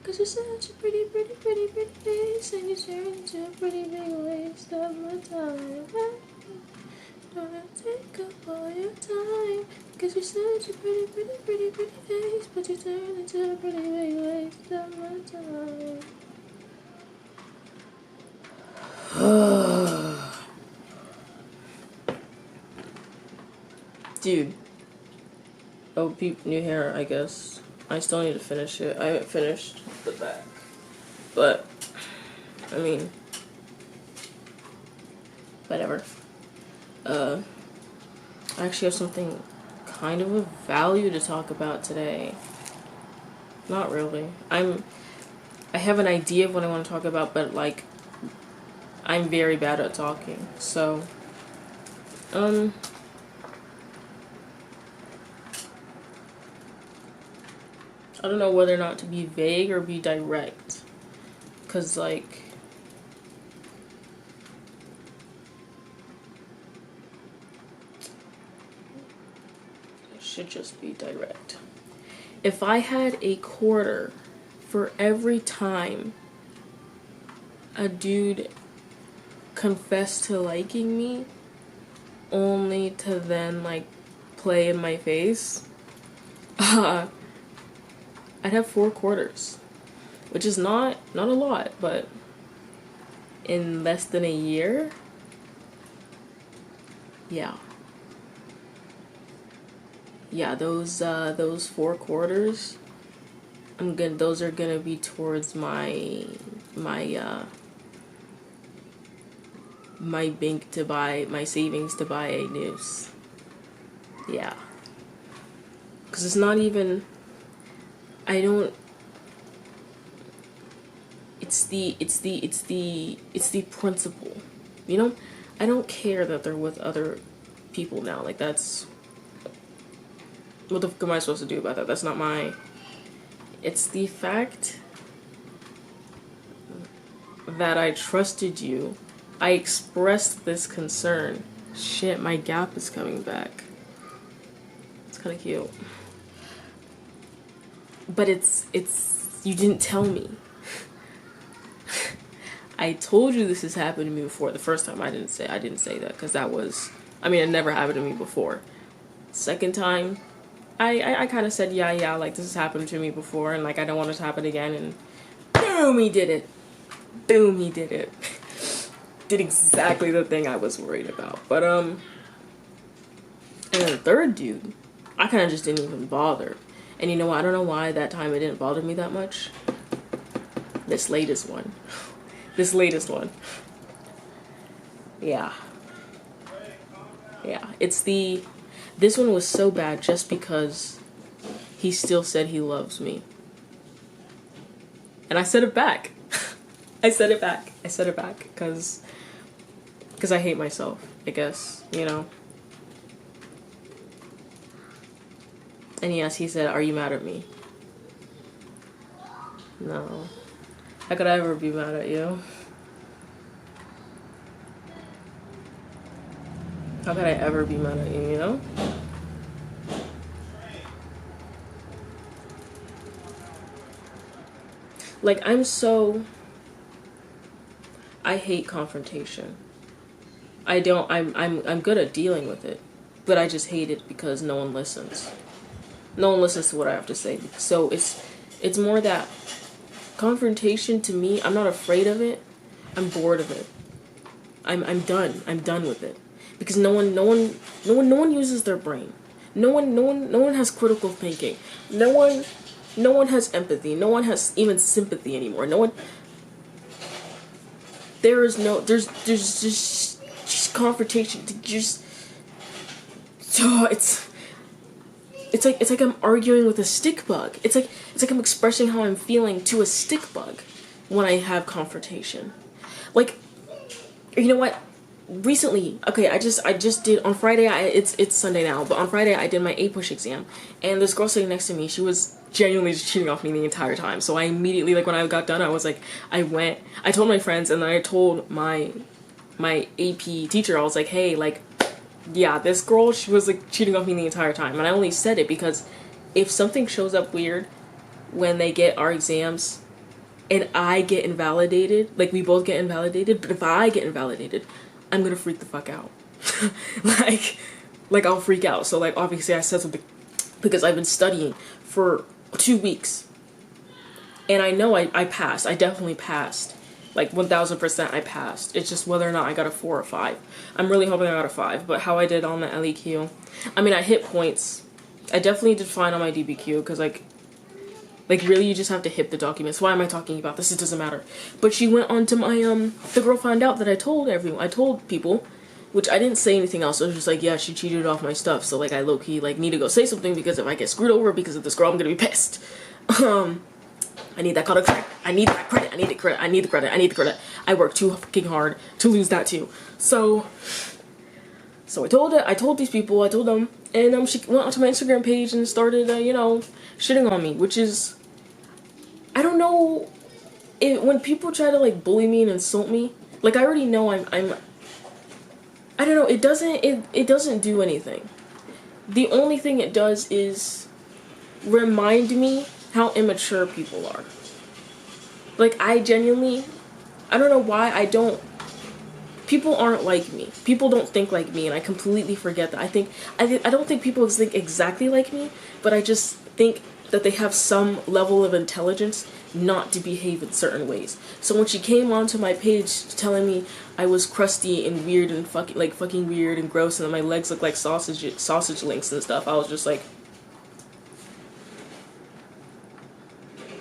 Cause you're such a pretty, pretty, pretty, pretty face, and you turn into a pretty big waste of my time. Don't take up all your time. Cause you're such a pretty, pretty, pretty, pretty face, but you turn into a pretty big waste of my time. Dude. Oh, peep, new hair, I guess. I still need to finish it. I haven't finished the back. But, I mean, whatever. I actually have something kind of of value to talk about today. Not really. I have an idea of what I want to talk about, but, like, I'm very bad at talking. So, I don't know whether or not to be vague or be direct. Because, like, I should just be direct. If I had a quarter for every time a dude confessed to liking me, only to then, like, play in my face, I'd have 4 quarters, which is not a lot, but in less than a year, yeah, those 4 quarters, those are gonna be towards my bank to buy, my savings to buy a noose. Yeah, because it's not even, it's the principle, you know? I don't care that they're with other people now. Like, that's, what the fuck am I supposed to do about that? That's not my, it's the fact that I trusted you. I expressed this concern. Shit, my gap is coming back. It's kind of cute. But it's, you didn't tell me. I told you this has happened to me before. The first time I didn't say that, because that was, I mean, it never happened to me before. Second time, I kind of said, yeah, like, this has happened to me before, and, like, I don't want it to happen again, and boom, he did it. Boom, he did it. Did exactly the thing I was worried about. But, and then the third dude, I kind of just didn't even bother. And you know what? I don't know why that time it didn't bother me that much. This latest one. Yeah. Yeah. This one was so bad just because he still said he loves me. And I said it back. I said it back because I hate myself, I guess, you know. And yes, he said, "Are you mad at me?" No. How could I ever be mad at you? How could I ever be mad at you, you know? Like, I hate confrontation. I'm good at dealing with it, but I just hate it because no one listens. No one listens to what I have to say. So it's more that confrontation to me, I'm not afraid of it. I'm bored of it. I'm done. I'm done with it. Because no one uses their brain. No one has critical thinking. No one has empathy. No one has even sympathy anymore. There's just confrontation. It's like I'm arguing with a stick bug. It's like I'm expressing how I'm feeling to a stick bug when I have confrontation. Like, you know what? Recently, okay, I just did on Friday. It's Sunday now, but on Friday I did my A-push exam, and this girl sitting next to me, she was genuinely just cheating off me the entire time. So I immediately, like, when I got done, I was like, I told my friends, and then I told my AP teacher, I was like, hey, like, yeah, this girl, she was like cheating off me the entire time. And I only said it because if something shows up weird when they get our exams, and I get invalidated, like we both get invalidated, but if I get invalidated, I'm gonna freak the fuck out. like I'll freak out. So like obviously I said something because I've been studying for 2 weeks. And I know I passed. I definitely passed. Like 1000% I passed. It's just whether or not I got a 4 or 5. I'm really hoping I got a 5. But how I did on the LEQ, I mean, I hit points. I definitely did fine on my DBQ because like really you just have to hit the documents. Why am I talking about this? It doesn't matter. But she went on to my the girl found out that I told people, which I didn't say anything else. I was just like, yeah, she cheated off my stuff. So like I low key like need to go say something because if I get screwed over because of this girl, I'm gonna be pissed. I need that credit. I need that credit. I need the credit. I need the credit. I need the credit. I worked too fucking hard to lose that too. So I told these people, I told them, and she went onto my Instagram page and started, you know, shitting on me, which is, I don't know, when people try to like bully me and insult me, like I already know I don't know, it doesn't do anything. The only thing it does is remind me how immature people are. Like I genuinely, I don't know why people aren't like me. People don't think like me, and I completely forget that. I don't think people think exactly like me, but I just think that they have some level of intelligence not to behave in certain ways. So when she came onto my page telling me I was crusty and weird and fucking weird and gross and that my legs look like sausage links and stuff, I was just like,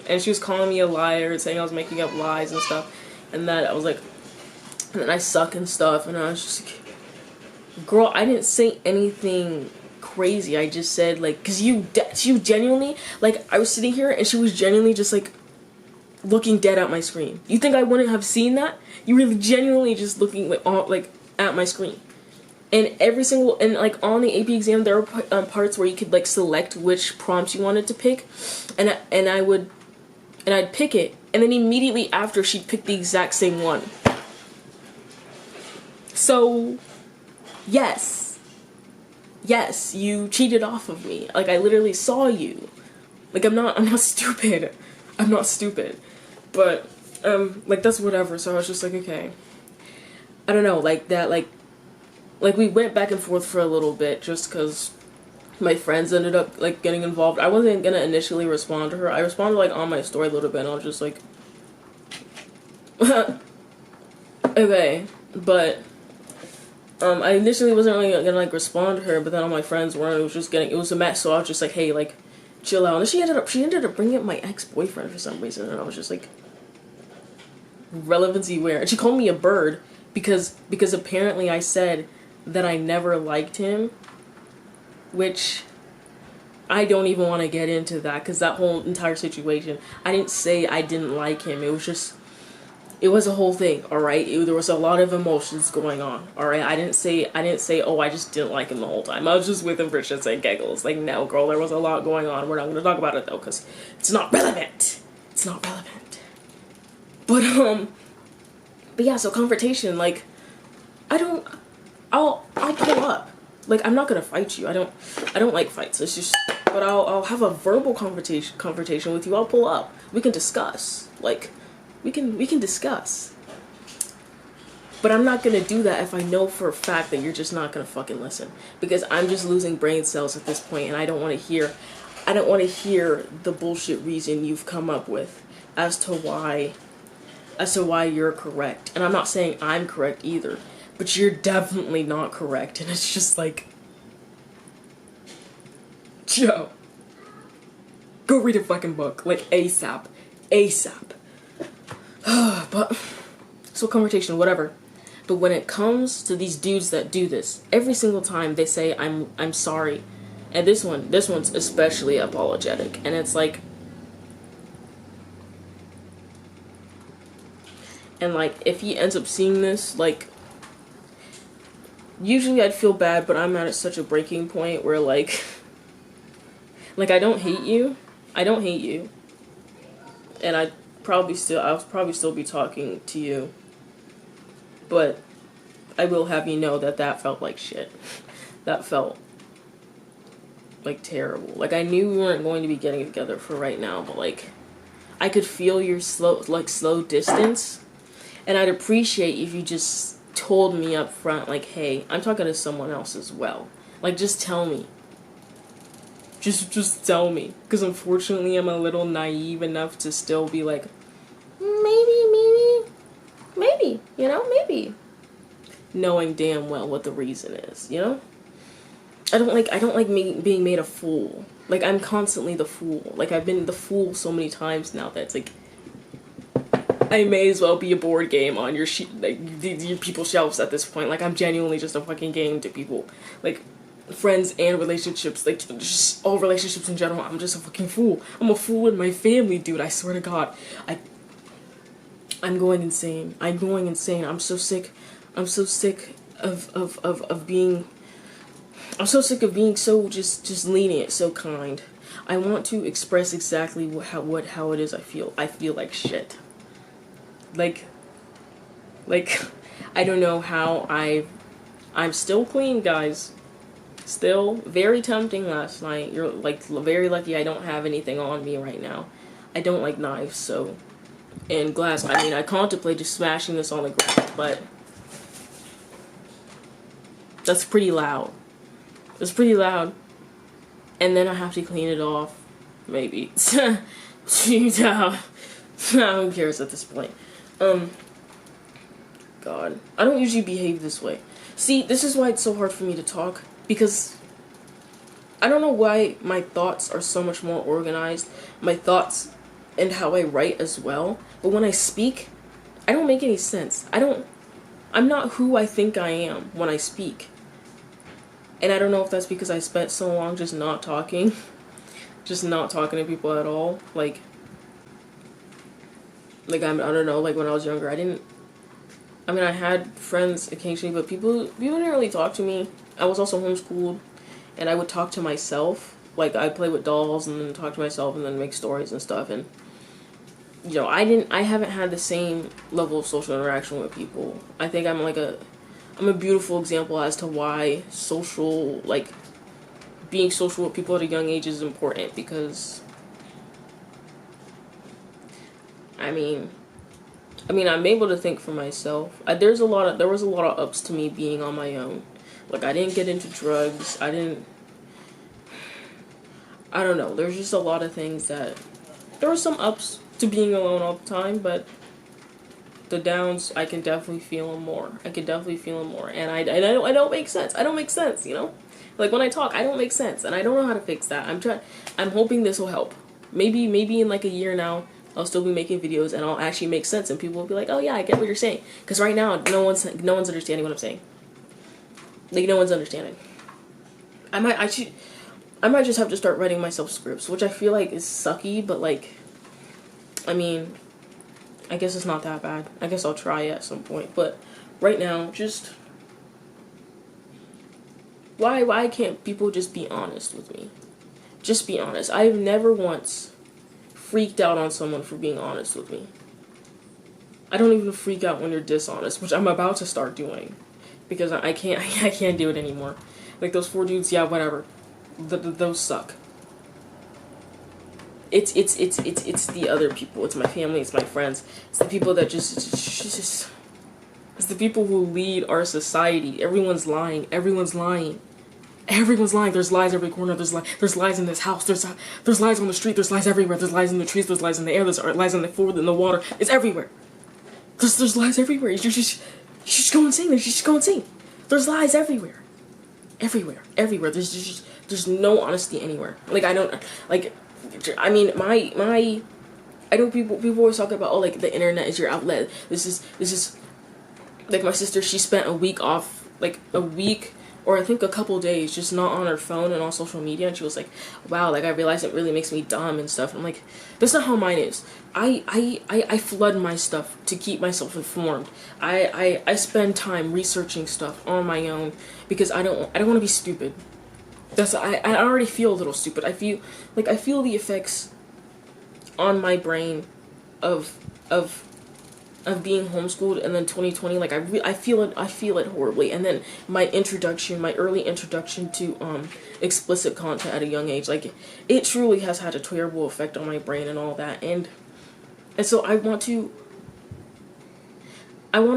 and she was calling me a liar, saying I was making up lies and stuff, and that I was like, and I suck and stuff, and I was just like, girl, I didn't say anything crazy. I just said like, because you genuinely, like, I was sitting here and she was genuinely just like looking dead at my screen. You think I wouldn't have seen that? You were genuinely just looking like at my screen. And like on the AP exam, there were parts where you could like select which prompts you wanted to pick, and I'd pick it, and then immediately after she'd pick the exact same one. So, yes, you cheated off of me. Like I literally saw you. Like I'm not stupid. I'm not stupid. But like that's whatever. So I was just like, okay. I don't know, like that, like we went back and forth for a little bit just because my friends ended up like getting involved. I wasn't gonna initially respond to her. I responded like on my story a little bit and I was just like okay, but I initially wasn't really gonna like respond to her, but then all my friends were, and it was a mess, so I was just like, hey, like chill out. And then she ended up bringing up my ex-boyfriend for some reason, and I was just like, relevancy where? And she called me a bird because apparently I said that I never liked him, which I don't even want to get into that, because that whole entire situation, I didn't say I didn't like him. It was a whole thing, alright? There was a lot of emotions going on, alright? I didn't say, oh, I just didn't like him the whole time. I was just with him for shits and giggles. Like, no, girl, there was a lot going on. We're not going to talk about it, though, because it's not relevant. It's not relevant. But yeah, so confrontation, like, I'll pull up. Like, I'm not going to fight you. I don't like fights. It's just, but I'll have a verbal confrontation with you. I'll pull up. We can discuss. Like, we can discuss. But I'm not gonna do that if I know for a fact that you're just not gonna fucking listen. Because I'm just losing brain cells at this point, and I don't want to hear the bullshit reason you've come up with as to why you're correct. And I'm not saying I'm correct either, but you're definitely not correct. And it's just like, Joe, go read a fucking book, like ASAP. But so confrontation, whatever. But when it comes to these dudes that do this, every single time they say I'm sorry, and this one's especially apologetic, and it's like, and like if he ends up seeing this, like usually I'd feel bad, but I'm at such a breaking point where like I don't hate you, and I'll probably still be talking to you, but I will have you know that felt like shit. That felt like terrible. Like I knew we weren't going to be getting together for right now, but like I could feel your slow distance, and I'd appreciate if you just told me up front, like, hey, I'm talking to someone else as well. Like, just tell me. Just tell me. Because unfortunately, I'm a little naive enough to still be like, maybe, you know, maybe. Knowing damn well what the reason is, you know? I don't like me being made a fool. Like, I'm constantly the fool. Like, I've been the fool so many times now that it's like, I may as well be a board game on your your people's shelves at this point. Like, I'm genuinely just a fucking game to people. Like, friends and relationships, like, just all relationships in general. I'm just a fucking fool. I'm a fool in my family, dude. I swear to God. I'm going insane. I'm going insane. I'm so sick. I'm so sick of being... I'm so sick of being so just lenient, so kind. I want to express exactly how it is I feel. I feel like shit. Like, I don't know how I'm still clean, guys. Still very tempting last night. You're, like, very lucky I don't have anything on me right now. I don't like knives, so... And glass. I mean, I contemplated smashing this on the ground, but... That's pretty loud. It's pretty loud. And then I have to clean it off. Maybe. Who cares at this point? God. I don't usually behave this way. See, this is why it's so hard for me to talk. Because I don't know why my thoughts are so much more organized. My thoughts and how I write as well. But when I speak, I don't make any sense. I'm not who I think I am when I speak. And I don't know if that's because I spent so long just not talking. Just not talking to people at all. Like I don't know, like when I was younger, I had friends occasionally, but people didn't really talk to me. I was also homeschooled, and I would talk to myself. Like, I'd play with dolls and then talk to myself and then make stories and stuff. And, you know, I haven't had the same level of social interaction with people. I think I'm a beautiful example as to why being social with people at a young age is important, because I mean, I'm able to think for myself. There was a lot of ups to me being on my own. Like, I didn't get into drugs. I don't know. There's just a lot of things that... There were some ups to being alone all the time, but the downs, I can definitely feel them more. And I don't make sense. I don't make sense, you know? Like, when I talk, I don't make sense, and I don't know how to fix that. I'm hoping this will help. Maybe in like a year now, I'll still be making videos and I'll actually make sense, and people will be like, oh yeah, I get what you're saying. Because right now, no one's understanding what I'm saying. Like, no one's understanding. I might just have to start writing myself scripts, which I feel like is sucky, but like, I mean, I guess it's not that bad. I guess I'll try it at some point. But right now, just... Why can't people just be honest with me? Just be honest. I've never once freaked out on someone for being honest with me. I don't even freak out when you're dishonest, which I'm about to start doing. Because I can't do it anymore. Like, those 4 dudes, yeah, whatever. Those suck. It's the other people. It's my family. It's my friends. It's the people that just it's the people who lead our society. Everyone's lying. Everyone's lying. There's lies every corner. There's lies in this house. There's lies on the street. There's lies everywhere. There's lies in the trees. There's lies in the air. There's lies in the food, in the water. It's everywhere. There's lies everywhere. You just go insane. There's lies everywhere. Everywhere. There's no honesty anywhere. Like, I don't, like, I mean, I know people always talk about, oh, like, the internet is your outlet. This is, like, my sister, she spent a week off, like, a week, or I think a couple days, just not on her phone and on social media, and she was like, wow, like, I realized it really makes me dumb and stuff. And I'm like, that's not how mine is. I flood my stuff to keep myself informed. I spend time researching stuff on my own, because I don't want to be stupid. I already feel a little stupid. I feel the effects on my brain of being homeschooled, and then 2020, like, I feel it horribly. And then my early introduction to explicit content at a young age, like, it truly has had a terrible effect on my brain and all that. And And so I want to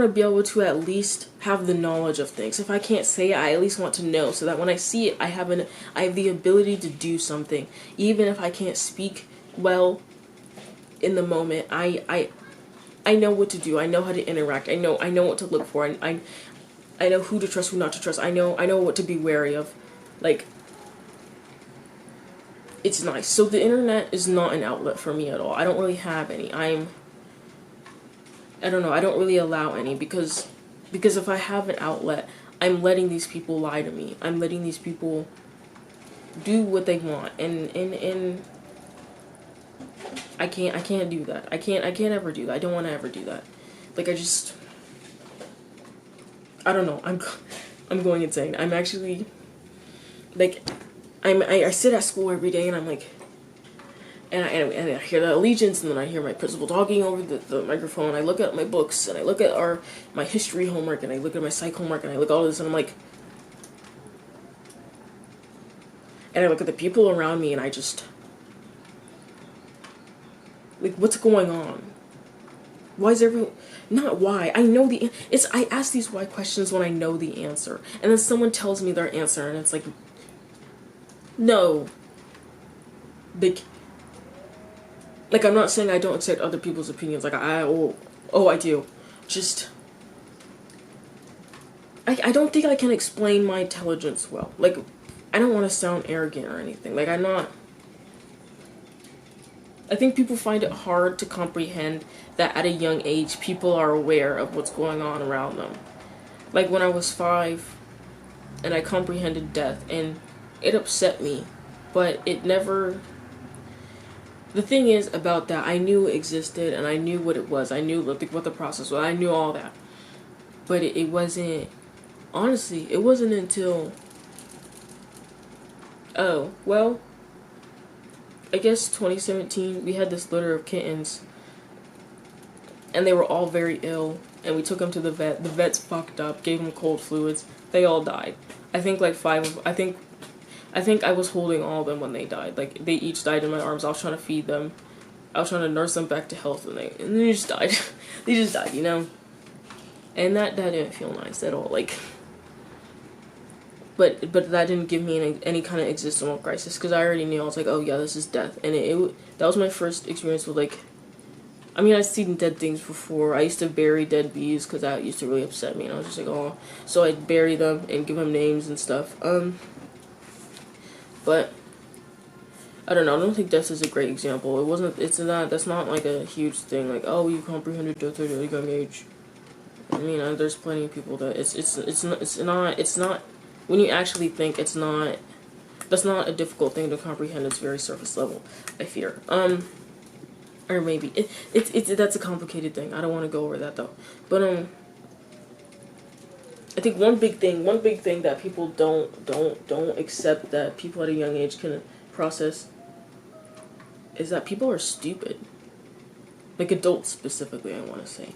be able to at least have the knowledge of things. If I can't say it, I at least want to know, so that when I see it, I have the ability to do something. Even if I can't speak well in the moment, I know what to do. I know how to interact. I know what to look for. I know who to trust, who not to trust. I know what to be wary of. Like, it's nice. So the internet is not an outlet for me at all. I don't really have any. I don't know. I don't really allow any because if I have an outlet, I'm letting these people lie to me. I'm letting these people do what they want, and I can't do that. I can't ever do that. I don't want to ever do that. Like, I don't know. I'm going insane. I'm actually, like, I sit at school every day, and I'm like, and I hear the allegiance, and then I hear my principal talking over the microphone. I look at my books, and I look at my history homework, and I look at my psych homework, and I look at all this, and I'm like, and I look at the people around me, and I just, like, what's going on? Why is everyone, not why, I know I ask these why questions when I know the answer, and then someone tells me their answer, and it's like, no, like, I'm not saying I don't accept other people's opinions, like, I do, just, I don't think I can explain my intelligence well, like, I don't want to sound arrogant or anything, like, I think people find it hard to comprehend that at a young age, people are aware of what's going on around them. Like, when I was 5, and I comprehended death, and it upset me, but it never, the thing is about that, I knew it existed, and I knew what it was, I knew what the process was, I knew all that, but it wasn't, honestly, it wasn't until, oh, well, I guess 2017, we had this litter of kittens, and they were all very ill, and we took them to the vet. The vets fucked up, gave them cold fluids. They all died. I think like 5 of, I think I was holding all of them when they died. Like, they each died in my arms. I was trying to feed them. I was trying to nurse them back to health, and they just died. They just died, you know? And that didn't feel nice at all. Like, but that didn't give me any kind of existential crisis, because I already knew. I was like, oh yeah, this is death. And that was my first experience with, like, I mean, I've seen dead things before. I used to bury dead bees, because that used to really upset me, and I was just like, oh. So I'd bury them and give them names and stuff. But I don't know. I don't think death is a great example. That's not like a huge thing. Like, oh, you comprehended death at a young age. I mean, there's plenty of people that it's not. When you actually think, that's not a difficult thing to comprehend. It's very surface level, I fear. Or maybe that's a complicated thing. I don't want to go over that though. But I think one big thing that people don't accept, that people at a young age can process, is that people are stupid. Like, adults specifically, I want to say.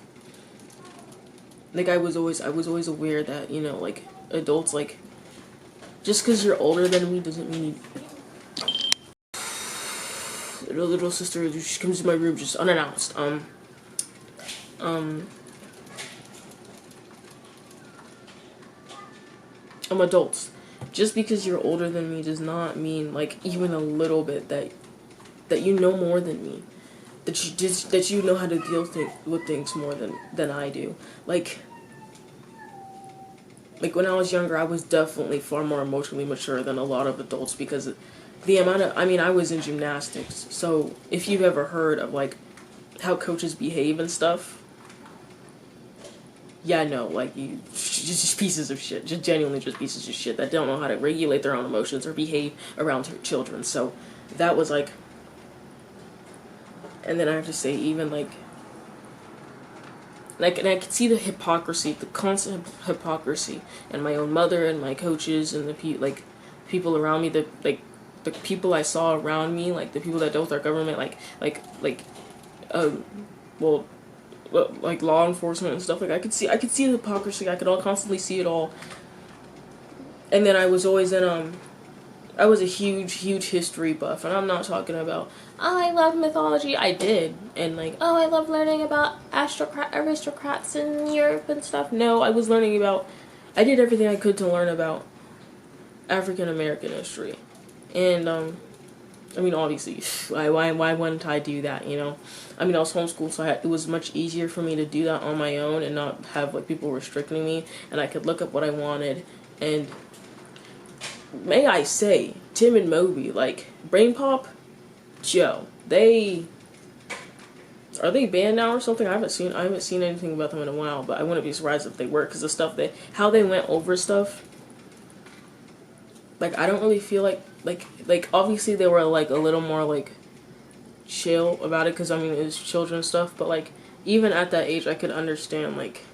Like, I was always aware that, you know, like, adults, like, just because you're older than me doesn't mean little sister, she comes to my room just unannounced. I'm adults. Just because you're older than me does not mean, like, even a little bit that you know more than me. That you know how to deal with things more than I do. Like, when I was younger, I was definitely far more emotionally mature than a lot of adults, because the amount of, I mean, I was in gymnastics, so if you've ever heard of, like, how coaches behave and stuff, yeah, no, like, just pieces of shit, just genuinely just pieces of shit that don't know how to regulate their own emotions or behave around children. So that was like, and then I have to say, even like, and I could see the hypocrisy, the constant hypocrisy, and my own mother and my coaches and the people around me, the people I saw around me, like the people that dealt with our government, like law enforcement and stuff. Like, I could see the hypocrisy. I could constantly see it all. And then I was always in I was a huge history buff, and I'm not talking about, oh, I love mythology. I did, and like, oh, I love learning about aristocrats in Europe and stuff. No, I was learning about, I did everything I could to learn about African American history, and I mean, obviously, why wouldn't I do that? You know, I mean, I was homeschooled, so it was much easier for me to do that on my own and not have like people restricting me, and I could look up what I wanted. And may I say, Tim and Moby, like Brain Pop, Joe, are they banned now or something? I haven't seen anything about them in a while, but I wouldn't be surprised if they were, because the stuff how they went over stuff. Like, I don't really feel like obviously they were like a little more like chill about it, because I mean it was children's stuff, but like even at that age I could understand, like,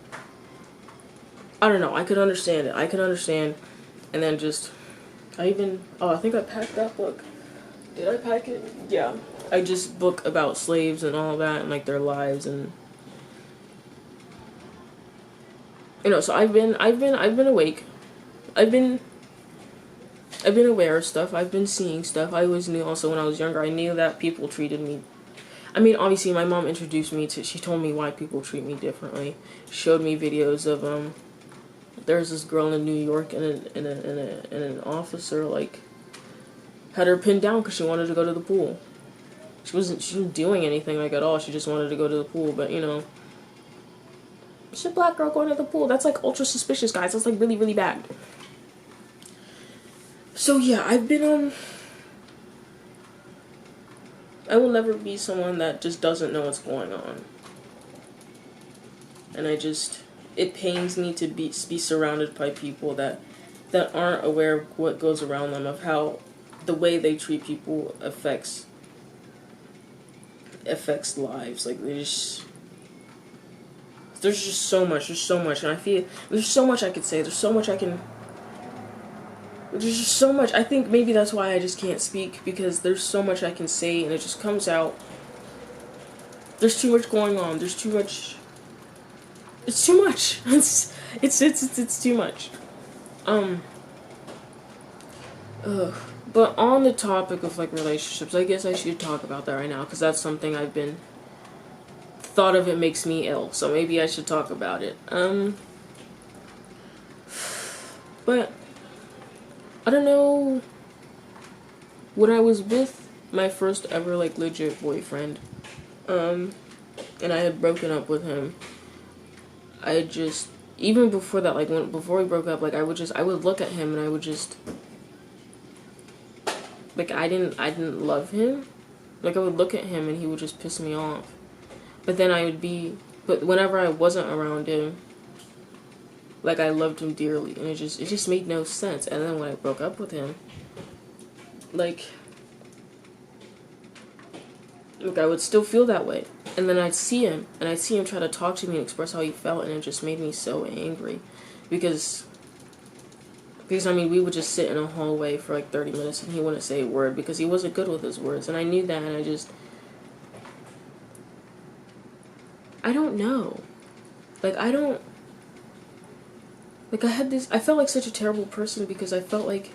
I don't know, I could understand it. And then just I think I packed that book. Did I pack it? Yeah. I just book about slaves and all that and like their lives, and you know, so I've been awake. I've been aware of stuff. I've been seeing stuff. I always knew also when I was younger, I knew that people treated me. I mean, obviously my mom introduced me to, she told me why people treat me differently. Showed me videos of, there's this girl in New York and an officer, like, had her pinned down because she wanted to go to the pool. She wasn't doing anything, like, at all. She just wanted to go to the pool, but, you know, it's a black girl going to the pool. That's, like, ultra suspicious, guys. That's, like, really, really bad. So, yeah, I've been, I will never be someone that just doesn't know what's going on. And it pains me to be surrounded by people that aren't aware of what goes around them, of how the way they treat people affects lives. Like, there's just so much, and I feel there's so much I could say, there's just so much. I think maybe that's why I just can't speak, because there's so much I can say and it just comes out. There's too much going on. There's too much. It's too much. It's too much. But on the topic of like relationships, I guess I should talk about that right now, because that's something I've been thought of. It makes me ill, so maybe I should talk about it. But I don't know. When I was with my first ever like legit boyfriend, and I had broken up with him, I just, even before that, like before we broke up, like I would look at him and I would just, like, I didn't love him. Like, I would look at him and he would just piss me off. But then but whenever I wasn't around him, like, I loved him dearly, and it just made no sense. And then when I broke up with him, like I would still feel that way. And then I'd see him try to talk to me and express how he felt, and it just made me so angry. Because I mean, we would just sit in a hallway for like 30 minutes and he wouldn't say a word because he wasn't good with his words. And I knew that, and I don't know. Like, I felt like such a terrible person, because it felt like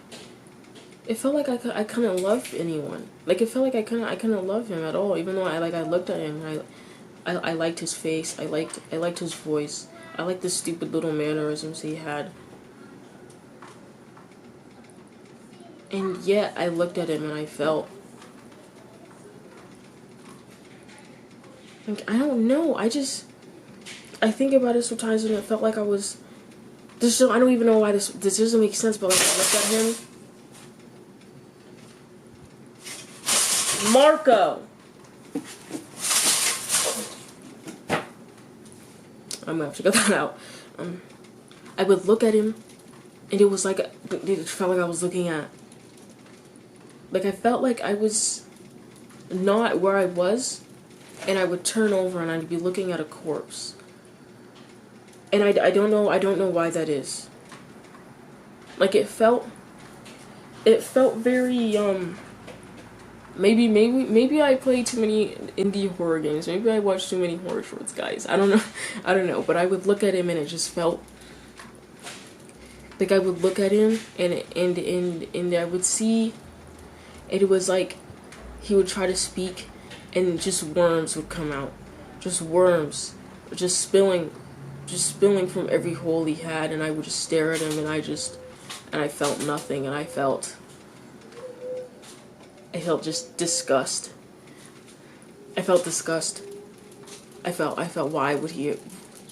I couldn't love anyone. Like, it felt like I couldn't love him at all, even though I looked at him and I liked his face, I liked his voice, I liked the stupid little mannerisms he had. And yet I looked at him and I felt like, I don't know, I think about it sometimes and it felt like I don't even know why this doesn't make sense, but like, I looked at him. Marco! I'm gonna have to get that out. I would look at him, and it was like, it felt like I was looking at, like, I felt like I was not where I was, and I would turn over and I'd be looking at a corpse. And I don't know why that is. Like, it felt very, maybe I play too many indie horror games. Maybe I watch too many horror shorts, guys. I don't know, but I would look at him and it just felt, Like, I would look at him, and I would see, and it was like he would try to speak, and just worms would come out, just worms, just spilling from every hole he had, and I would just stare at him, and I felt nothing, and I felt just disgust. I felt disgust. I felt why would he,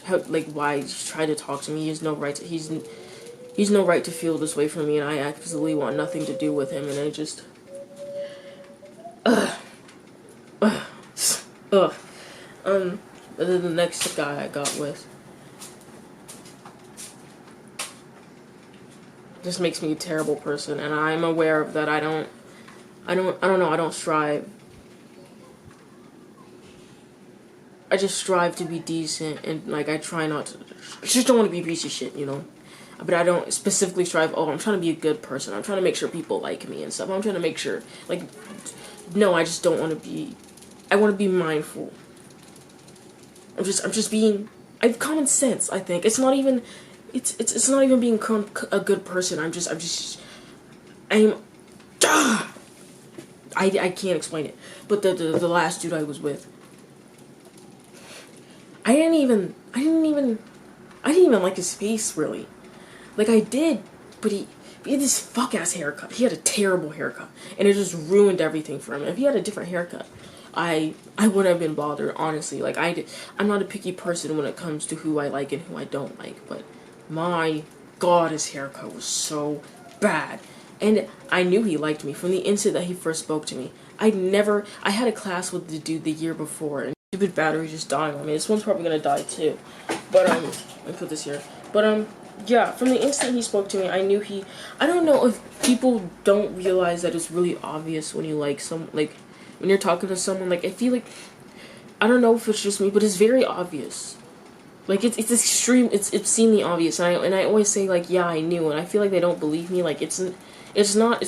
why try to talk to me? He has no right to, he's no right to feel this way for me, and I absolutely want nothing to do with him, and I just, and then the next guy I got with just makes me a terrible person, and I'm aware of that. I don't know, I don't strive. I just strive to be decent, and like, I try not to, I just don't want to be a piece of shit, you know? But I don't specifically strive, oh, I'm trying to be a good person, I'm trying to make sure people like me and stuff, I'm trying to make sure, like, no, I just don't want to be, I want to be mindful. I'm just being, I have common sense, I think. It's not even, it's not even being a good person, I can't explain it. But the last dude I was with, I didn't even like his face, really. Like, I did, but he had this fuck-ass haircut. He had a terrible haircut, and it just ruined everything for him. If he had a different haircut, I wouldn't have been bothered, honestly. Like, I'm not a picky person when it comes to who I like and who I don't like, but my God, his haircut was so bad. And I knew he liked me from the instant that he first spoke to me. I had a class with the dude the year before, and stupid battery just dying on me. This one's probably gonna die too. But, let me put this here. But, yeah, from the instant he spoke to me, I knew I don't know if people don't realize that it's really obvious when you like when you're talking to someone, like, I feel like, I don't know if it's just me, but it's very obvious. Like, it's extreme, it's obscenely obvious, and I always say, like, yeah, I knew, and I feel like they don't believe me. Like, it's not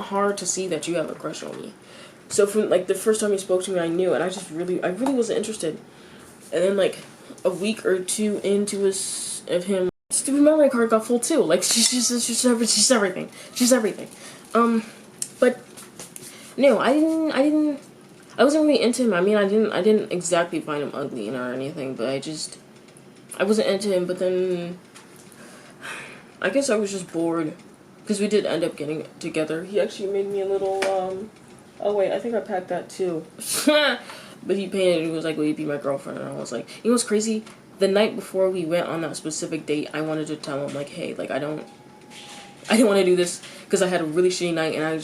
hard to see that you have a crush on me. So from, like, the first time he spoke to me, I knew, and I really wasn't interested. And then, like, a week or two into him, stupid memory card got full too. Like, she's everything. She's everything. But no, I wasn't really into him. I mean, I didn't exactly find him ugly or anything, but I wasn't into him. But then, I guess I was just bored, because we did end up getting together. He actually made me a little, oh wait, I think I packed that too. But he painted it, he was like, will you be my girlfriend? And I was like, you know what's crazy? The night before we went on that specific date, I wanted to tell him, like, hey, like, I didn't want to do this, because I had a really shitty night, and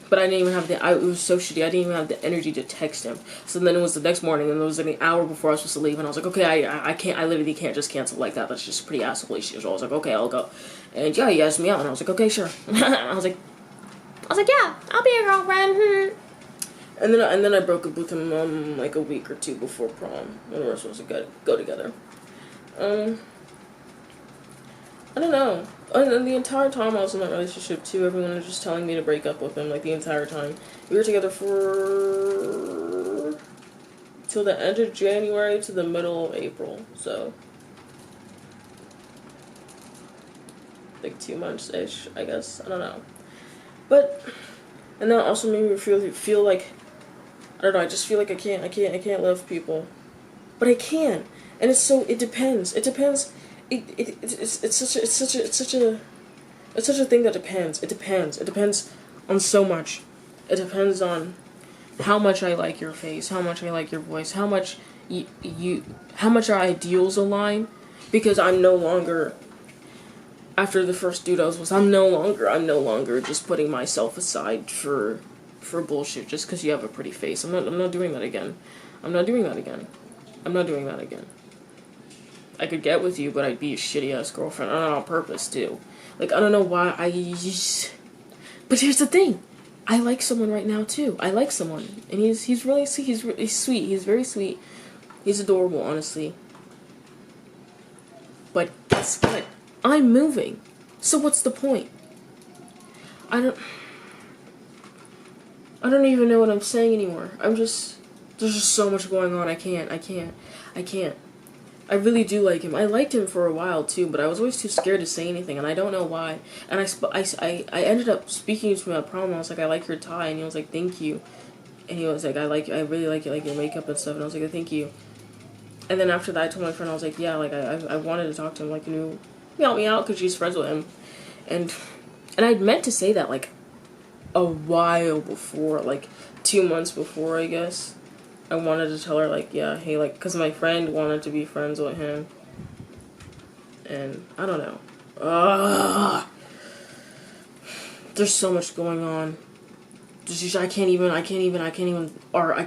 but I didn't even have it was so shitty, I didn't even have the energy to text him. So then it was the next morning, and it was like an hour before I was supposed to leave, and I was like, okay, I literally can't just cancel like that, that's just pretty asshole shit. So I was like, okay, I'll go. And yeah, he asked me out, and I was like, okay, sure. I was like, yeah, I'll be your girlfriend. And then I broke up with him like a week or two before prom, when we were supposed to go together. I don't know. And the entire time I was in that relationship too, everyone was just telling me to break up with him, like, the entire time. We were together for till the end of January to the middle of April, so like 2 months-ish, I guess. I don't know. But, and that also made me feel like, I don't know, I just feel like I can't love people. But I can. And it depends. It depends. It's such a thing that depends. It depends on so much. It depends on how much I like your face, how much I like your voice, how much how much our ideals align. Because I'm no longer, after the first dude I was with, I'm no longer just putting myself aside for bullshit just because you have a pretty face. I'm not doing that again. I could get with you, but I'd be a shitty ass girlfriend. I don't know, on purpose too. Like, I don't know why but here's the thing. I like someone right now too. I like someone, and he's really sweet. He's sweet. He's very sweet. He's adorable, honestly. But guess what? I'm moving. So what's the point? I don't even know what I'm saying anymore. There's just so much going on. I can't. I really do like him. I liked him for a while too, but I was always too scared to say anything, and I don't know why. And I ended up speaking to him at prom. And I was like, I like your tie, and he was like, thank you. And he was like, I really like your makeup and stuff. And I was like, thank you. And then after that, I told my friend, I was like, yeah, like I wanted to talk to him, like, can you help me out, because she's friends with him. And I'd meant to say that like a while before, like 2 months before, I guess. I wanted to tell her, like, yeah, hey, like, because my friend wanted to be friends with him. And I don't know. There's so much going on. I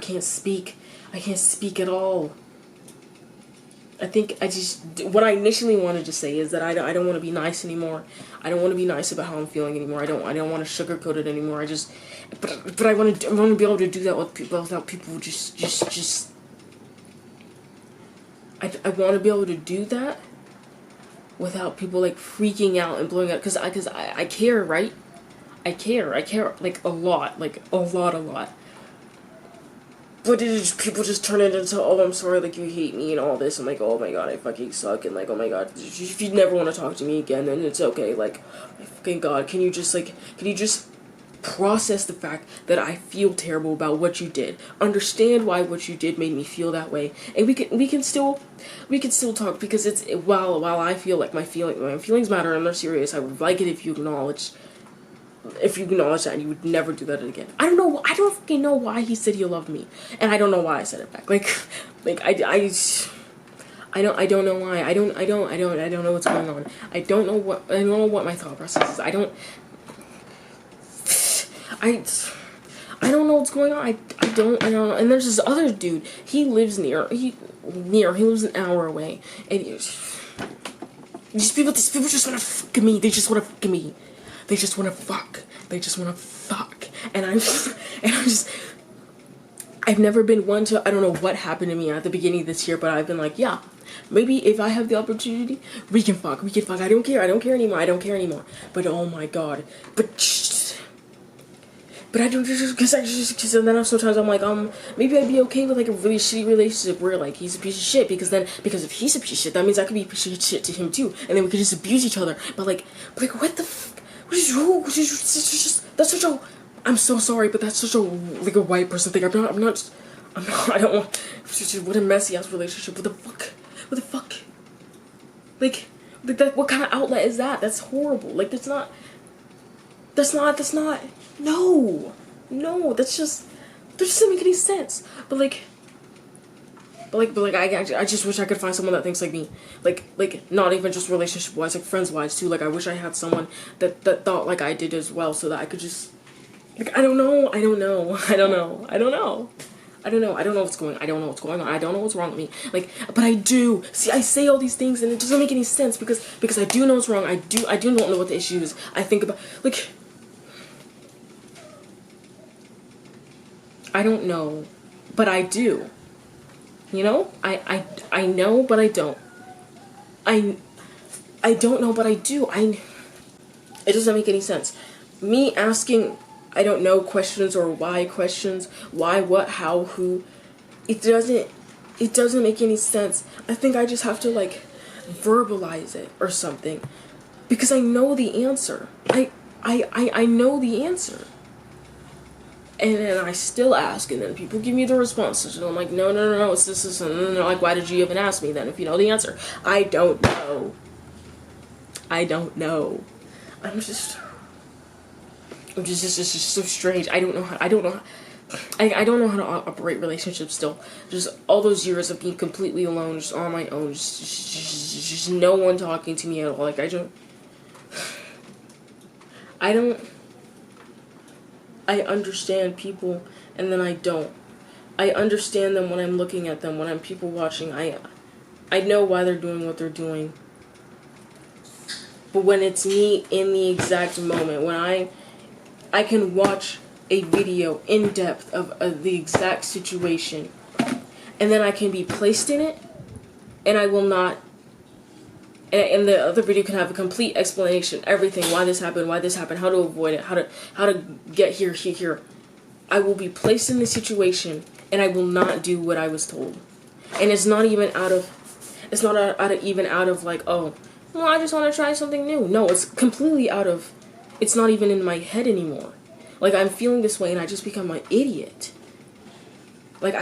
can't speak. I can't speak at all. What I initially wanted to say is that I don't want to be nice anymore. I don't want to be nice about how I'm feeling anymore. I don't want to sugarcoat it anymore. But I want to be able to do that with people without people just. I want to be able to do that without people like freaking out and blowing out, because I care, right? I care like a lot. But people just turn it into, oh, I'm sorry, like, you hate me and all this. I'm like, oh my god, I fucking suck. And like, oh my god, if you never want to talk to me again, then it's okay. Like, my fucking god, can you just process the fact that I feel terrible about what you did? Understand why what you did made me feel that way. And we can still talk, because it's, while I feel like my feelings matter and they're serious, I would like it if you acknowledge that, and you would never do that again. I don't fucking know why he said he loved me, and I don't know why I said it back. I don't know why. I don't know what's going on. I don't know what my thought process is. I don't know what's going on. I don't know. And there's this other dude. He lives he lives an hour away, and these people just want to fuck me. They just want to fuck me. They just want to fuck. And I've never been one to, I don't know what happened to me at the beginning of this year, but I've been like, yeah, maybe if I have the opportunity, we can fuck. I don't care anymore. But oh my god. But I don't, because then sometimes I'm like, maybe I'd be okay with like a really shitty relationship where like he's a piece of shit, because if he's a piece of shit, that means I could be a piece of shit to him too, and then we could just abuse each other. But what the that's such a, I'm so sorry, but that's such a, like, a white person thing. I don't want, what a messy ass relationship. What the fuck? Like that, what kind of outlet is that? That's horrible. Like, that's not, no, that just doesn't make any sense. But I just wish I could find someone that thinks like me. Like not even just relationship wise, like friends wise too. Like, I wish I had someone that thought like I did as well, so that I could just, like, I don't know what's going on. I don't know what's wrong with me. Like, but I do. See, I say all these things and it doesn't make any sense, because I do know what's wrong. I do not know what the issue is. I think about, like, I don't know, but I do. You know? I know, but I don't. I don't know, but I do. It doesn't make any sense. Me asking, I don't know, questions or why questions, why, what, how, who, it doesn't make any sense. I think I just have to, like, verbalize it or something, because I know the answer. I know the answer. And then I still ask, and then people give me the responses, and I'm like, no, it's this, and they're like, why did you even ask me then if you know the answer? I don't know. It's just so strange. I don't know how to operate relationships still. Just all those years of being completely alone, just on my own, just no one talking to me at all. Like, I understand people, and then I don't. I understand them when I'm looking at them, when I'm people watching. I know why they're doing what they're doing. But when it's me in the exact moment, when I can watch a video in depth of the exact situation, and then I can be placed in it, and I will not, and the other video can have a complete explanation, everything, why this happened, how to avoid it, how to get here. I will be placed in the situation, and I will not do what I was told. And it's not even out of, It's not out of like, oh, well, I just want to try something new. No, it's completely out of, it's not even in my head anymore. Like, I'm feeling this way and I just become an idiot. Like,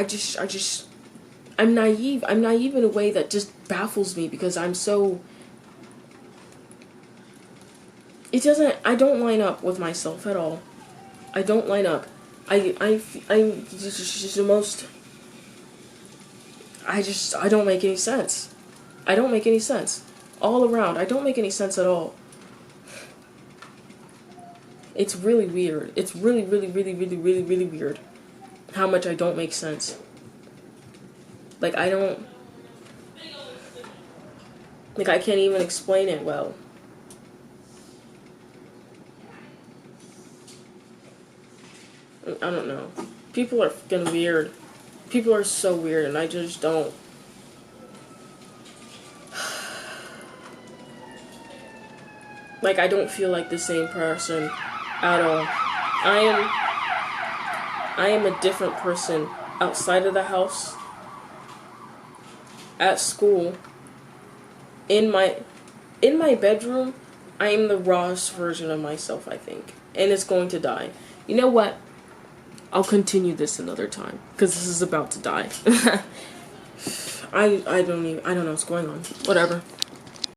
I'm naive. I'm naive in a way that just baffles me because I'm so, I don't line up with myself at all. I don't line up. I'm just the most, I don't make any sense. I don't make any sense. All around, I don't make any sense at all. It's really weird. It's really, really, really, really, really, really weird how much I don't make sense. Like, I can't even explain it well. I don't know. People are fucking weird. People are so weird, and I just don't. Like, I don't feel like the same person at all. I am a different person outside of the house, at school, in my bedroom. I am the rawest version of myself, I think, and it's going to die. You know what? I'll continue this another time because this is about to die. I don't know what's going on. Whatever.